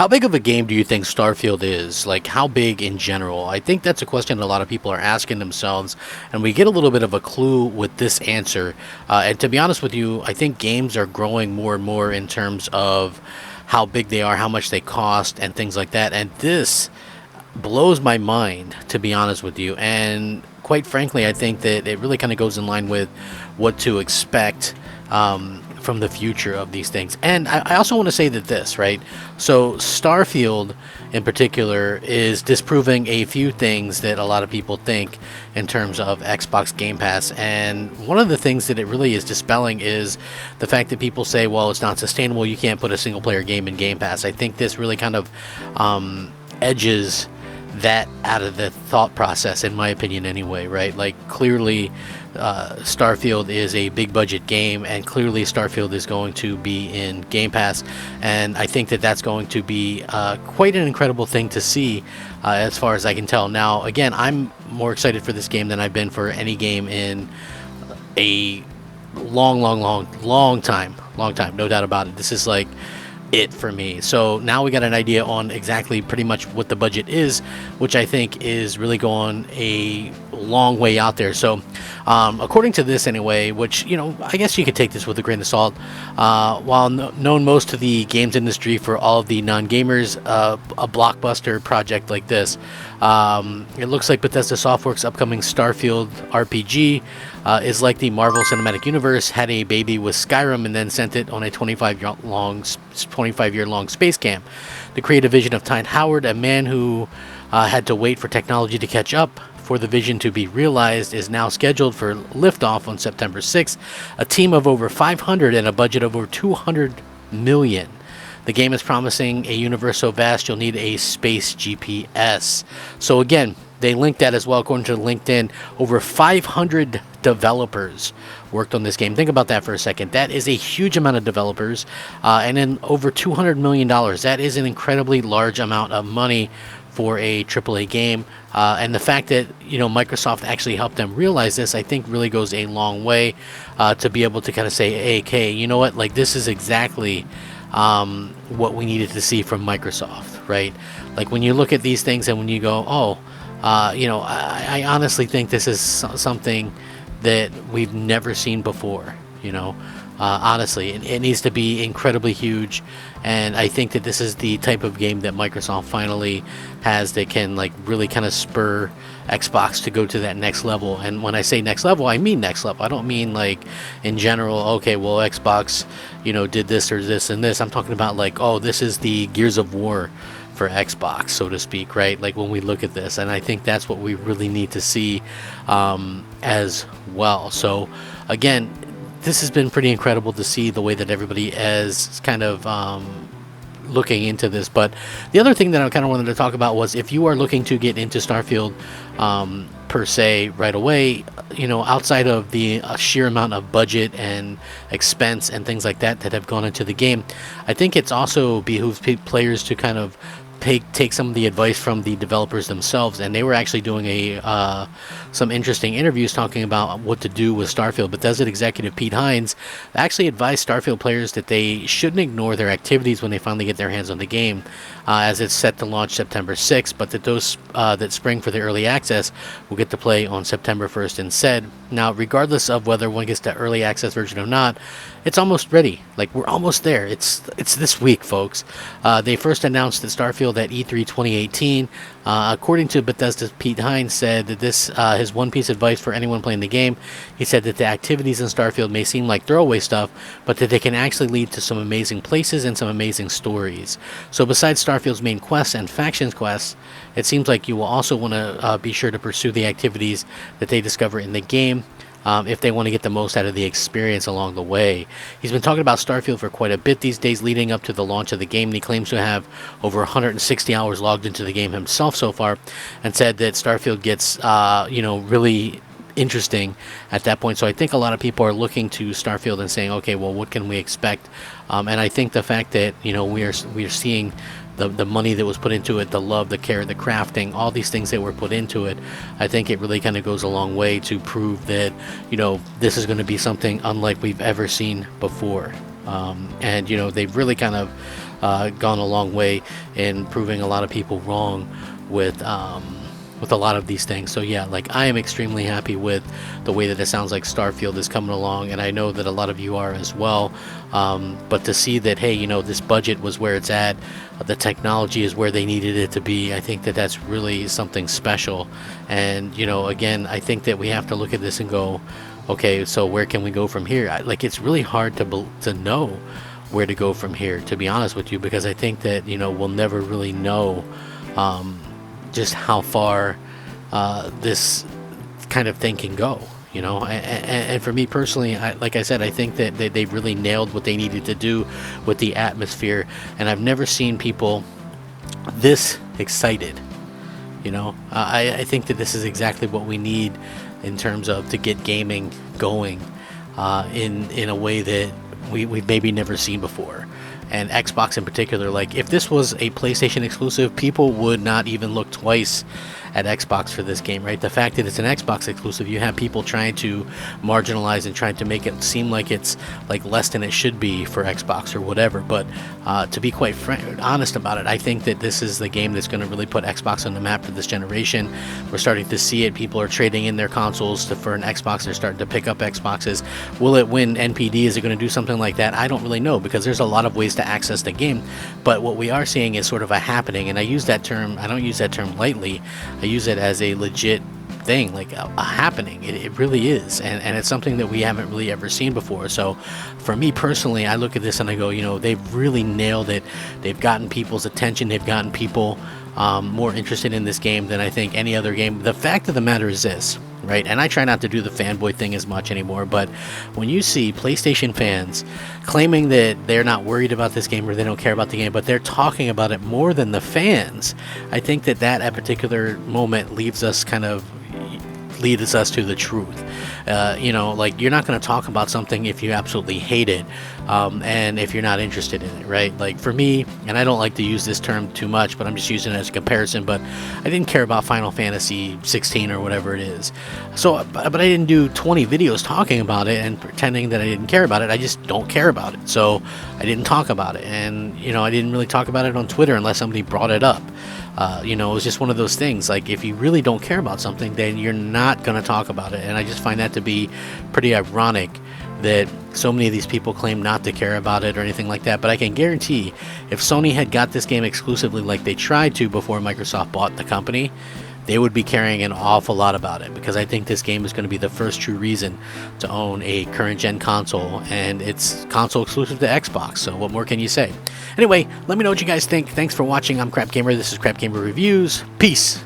How big of a game do you think Starfield is? Like, how big in general? I think that's a question a lot of people are asking themselves, and we get a little bit of a clue with this answer. And to be honest with you, I think games are growing more and more in terms of how big they are, how much they cost, and things like that. And this blows my mind, to be honest with you. And quite frankly, I think that it really kind of goes in line with what to expect from the future of these things. And I also want to say that this, right? So, Starfield in particular is disproving a few things that a lot of people think in terms of Xbox Game Pass. And one of the things that it really is dispelling is the fact that people say, well, it's not sustainable. You can't put a single player game in Game Pass. I think this really kind of edges that out of the thought process, in my opinion, anyway, right? Like, clearly, Starfield is a big budget game, and clearly Starfield is going to be in Game Pass, and I think that that's going to be quite an incredible thing to see, as far as I can tell. Now, again, I'm more excited for this game than I've been for any game in a long time, no doubt about it. This is like it for me. So now we got an idea on exactly pretty much what the budget is, which I think is really going a long way out there. So according to this anyway, which, you know, I guess you could take this with a grain of salt, while known most to the games industry for all of the non-gamers, a blockbuster project like this, it looks like Bethesda Softworks' upcoming Starfield RPG is like the Marvel Cinematic Universe had a baby with Skyrim and then sent it on a 25-year-long space camp. The creative vision of Tyne Howard, a man who had to wait for technology to catch up for the vision to be realized, is now scheduled for liftoff on September 6th. A team of over 500 and a budget of over 200 million. The game is promising a universe so vast you'll need a space GPS. So again, they linked that as well. According to LinkedIn, over 500 developers worked on this game. Think about that for a second. That is a huge amount of developers, and then over $200 million. That is an incredibly large amount of money for a AAA game, and the fact that, you know, Microsoft actually helped them realize this, I think really goes a long way to be able to kind of say, hey, okay, you know what, like, this is exactly what we needed to see from Microsoft, right? Like, when you look at these things and when you go, oh, you know, I honestly think this is something that we've never seen before, you know. Honestly, it needs to be incredibly huge, and I think that this is the type of game that Microsoft finally has that can, like, really kind of spur Xbox to go to that next level. And when I say next level, I mean next level. I don't mean like in general, okay, well, Xbox, you know, did this or this and this. I'm talking about like, oh, this is the Gears of War for Xbox, so to speak, right? Like, when we look at this, and I think that's what we really need to see as well. So again, this has been pretty incredible to see the way that everybody is kind of looking into this. But the other thing that I kind of wanted to talk about was, if you are looking to get into Starfield per se right away, you know, outside of the sheer amount of budget and expense and things like that that have gone into the game, I think it's also behooves players to kind of take some of the advice from the developers themselves, and they were actually doing some interesting interviews talking about what to do with Starfield. Bethesda executive Pete Hines actually advised Starfield players that they shouldn't ignore their activities when they finally get their hands on the game, as it's set to launch September 6th, but that those that spring for the early access will get to play on September 1st instead. Now, regardless of whether one gets the early access version or not, it's almost ready. Like, we're almost there. It's this week, folks. They first announced that Starfield at E3 2018. According to Bethesda's Pete Hines, said that this his one piece of advice for anyone playing the game. He said that the activities in Starfield may seem like throwaway stuff, but that they can actually lead to some amazing places and some amazing stories. So besides Starfield's main quests and factions quests, it seems like you will also want to be sure to pursue the activities that they discover in the game, if they want to get the most out of the experience along the way. He's been talking about Starfield for quite a bit these days leading up to the launch of the game, and he claims to have over 160 hours logged into the game himself so far, and said that Starfield gets, you know, really interesting at that point. So I think a lot of people are looking to Starfield and saying, okay, well, what can we expect? And I think the fact that, you know, we are seeing the money that was put into it, the love, the care, the crafting, all these things that were put into it, I think it really kind of goes a long way to prove that, you know, this is going to be something unlike we've ever seen before. And, you know, they've really kind of gone a long way in proving a lot of people wrong with a lot of these things. So yeah, like I am extremely happy with the way that it sounds like Starfield is coming along, and I know that a lot of you are as well. But to see that, hey, this budget was where it's at, the technology is where they needed it to be, I think that that's really something special. And again, I think that we have to look at this and go, okay, so where can we go from here? Like, it's really hard to know where to go from here, to be honest with you, because I think that we'll never really know just how far this kind of thing can go. And for me personally, like I said, I think that they really nailed what they needed to do with the atmosphere, and I've never seen people this excited. I think that this is exactly what we need in terms of to get gaming going in a way that we've maybe never seen before. And Xbox in particular, like if this was a PlayStation exclusive, people would not even look twice at Xbox for this game, right? The fact that it's an Xbox exclusive, you have people trying to marginalize and trying to make it seem like it's like less than it should be for Xbox or whatever. But to be quite honest about it, I think that this is the game that's going to really put Xbox on the map for this generation. We're starting to see it. People are trading in their consoles for an Xbox. They're starting to pick up Xboxes. Will it win NPD? Is it going to do something like that? I don't really know, because there's a lot of ways to access the game. But what we are seeing is sort of a happening, and I use that term, I don't use that term lightly. I use it as a legit thing, like a happening. It really is, and it's something that we haven't really ever seen before. So for me personally, I look at this and I go, they've really nailed it. They've gotten people's attention. They've gotten people more interested in this game than I think any other game. The fact of the matter is this, right? And I try not to do the fanboy thing as much anymore, but when you see PlayStation fans claiming that they're not worried about this game or they don't care about the game, but they're talking about it more than the fans, I think that at particular moment leads us to the truth. Like, you're not going to talk about something if you absolutely hate it, and if you're not interested in it, right? Like for me, and I don't like to use this term too much, but I'm just using it as a comparison, but I didn't care about Final Fantasy 16 or whatever it is. So, but I didn't do 20 videos talking about it and pretending that I didn't care about it. I just don't care about it. So I didn't talk about it. And, I didn't really talk about it on Twitter unless somebody brought it up. It was just one of those things. Like, if you really don't care about something, then you're not going to talk about it. And I just find that to be pretty ironic that so many of these people claim not to care about it or anything like that. But I can guarantee, if Sony had got this game exclusively like they tried to before Microsoft bought the company, they would be caring an awful lot about it, because I think this game is going to be the first true reason to own a current gen console, and it's console exclusive to Xbox, so what more can you say? Anyway, let me know what you guys think. Thanks for watching. I'm Crap Gamer. This is Crap Gamer Reviews. Peace.